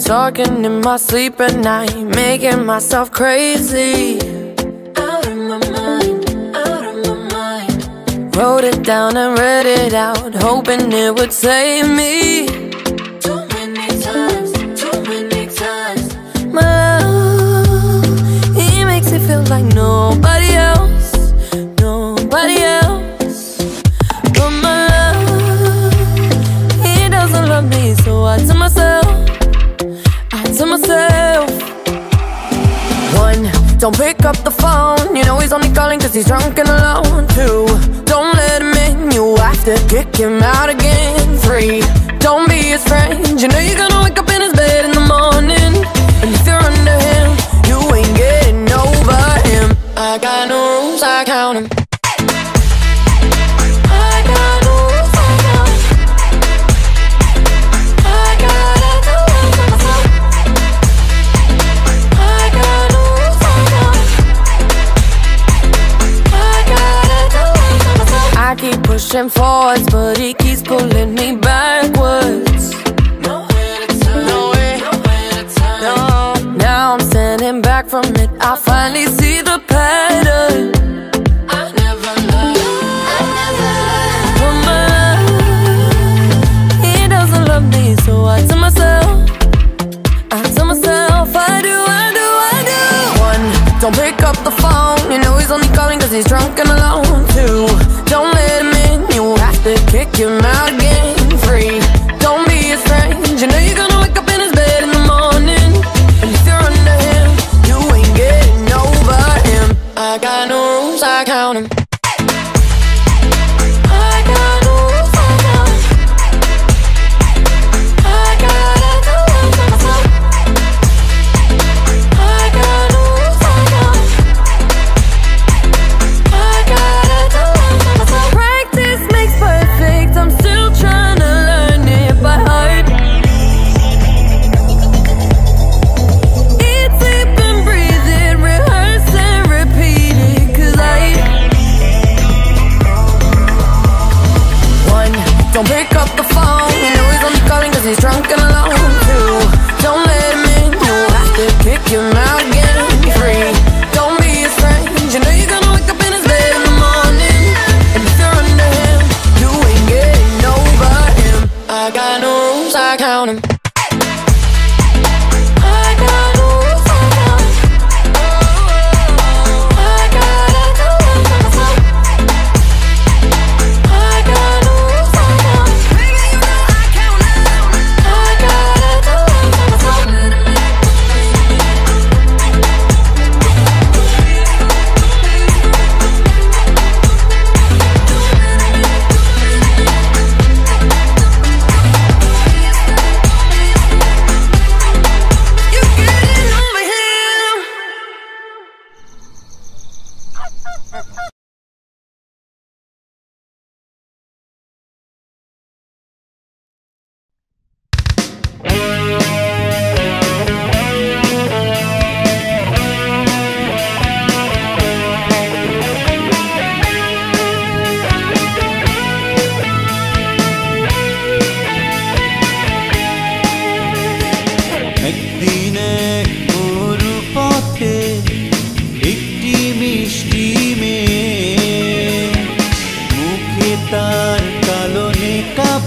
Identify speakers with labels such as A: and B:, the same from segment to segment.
A: Talking in my sleep at night, making myself crazy. Out of my mind, out of my mind. Wrote it down and read it out, hoping it would save me. Too many times, too many times. My love, he makes me feel like nobody else, nobody else. But my love, he doesn't love me, so I tell myself, one, don't pick up the phone, you know he's only calling cause he's drunk and alone. Two, don't let him in, you have to kick him out again. Three, don't be his friend, you know you're gonna wake up in his bed in the morning. And if you're under him, you ain't getting over him. I got no rules, I count him. I keep pushing forwards, but he keeps pulling me backwards. Nowhere to turn, nowhere to turn. No, now I'm standing back from it, I finally see the pattern. I never loved, but my love, he doesn't love me, so I tell myself, I do. One, don't pick up the phone, you know he's only calling cause he's drunk and alone. Two, don't let him in, you have to kick him out again. Three, don't be his friend, you know you're gonna wake up in his bed in the morning. And if you're under him, you ain't getting over him. I got no rules, I count him. Don't pick up the phone, you know he's only calling cause he's drunk and alone. Two, don't let him in, you have to kick him out again. Three, don't be his friend, you know you're gonna wake up in his bed in the morning. And if you're under him, you ain't getting over him. I got no rules, I count him.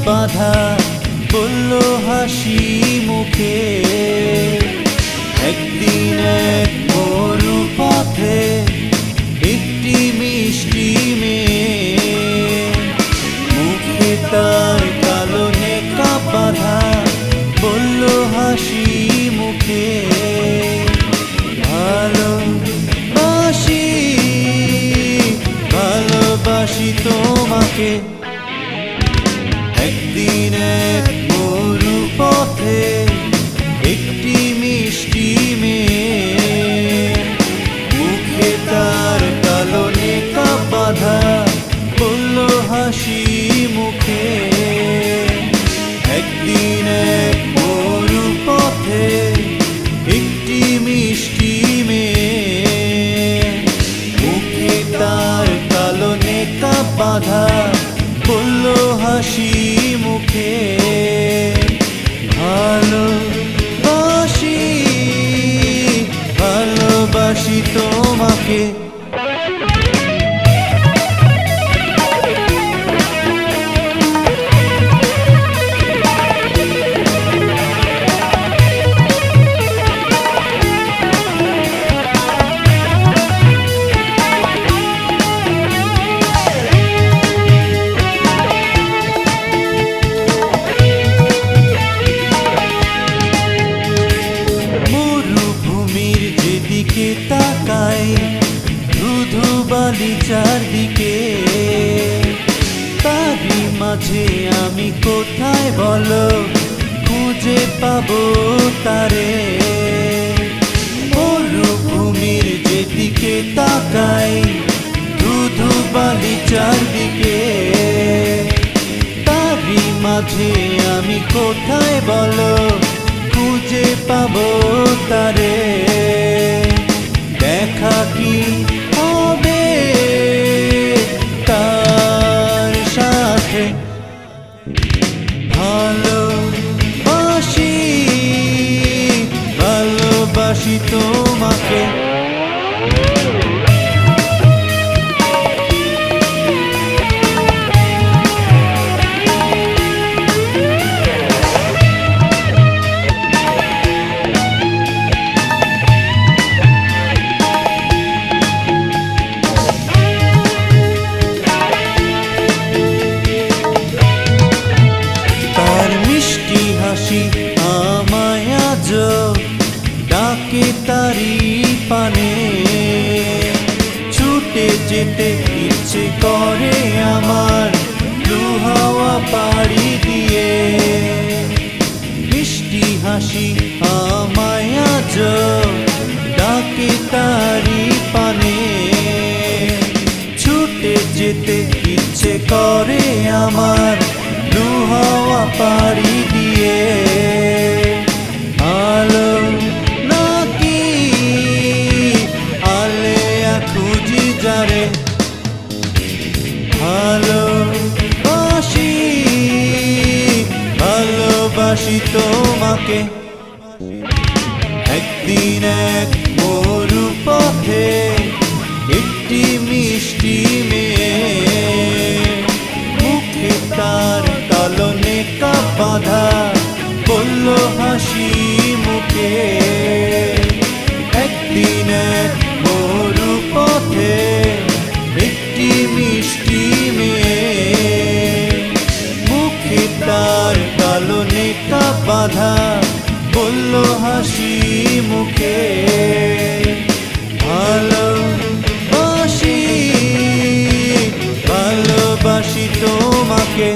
B: বাধা বলল হাসি মুখে একদিন এক মরু পথে একটি মিষ্টি মেয়ে মুখে তার কালো নেকা বাধা বলল হাসি মুখে ভালোবাসি ভালোবাসি তোমাকে একদিন এক মরু পথে একটি মিষ্টি মেয়ে মুখে তার কালো নেকা বাধা বলল হাসি মুখে একদিন এক মরু পথে একটি মিষ্টি মেয়ে মুখে তার কালো নেকা বাধা বলল হাসি মুখে ভালোবাসি ভালোবাসি তোমাকে। তাকাই ধুধু বালি চারদিকে, তারই মাঝে আমি কোথায় বলো খুঁজে পাবো তারে। মরুভূমির যেদিকে তাকাই ধুধু বালি চারদিকে, তারই মাঝে আমি কোথায় বলো খুঁজে পাবো তারে। দেখা কি হবে তার সাথে, ভালোবাসি ভালোবাসি তোমাকে। আমায় আজ ডাকে তারি পানে, ছুটে যেতে ইচ্ছে করে আমার দুহাওয়া পাড়ি দিয়ে। মিষ্টি হাসি আমায় আজ ডাকে তারি পানে, ছুটে যেতে ইচ্ছে করে আমার দুহাওয়া পাড়ি দিয়ে। আলো নাকি আলেয়া খুঁজি যারে, ভালোবাসি ভালোবাসি তোমাকে। একদিন এক মরু পথে একটি মিষ্টি মেয়ে, মুখে তার কালনে কাপ বাঁধা, বলল হাসি মুখে। একদিন এক মরু পথে একটি মিষ্টি মেয়ে, মুখে তার কালনে কাপ বাঁধা, বলল হাসি মুখে। ভালোবাসি ভালোবাসি তোমাকে।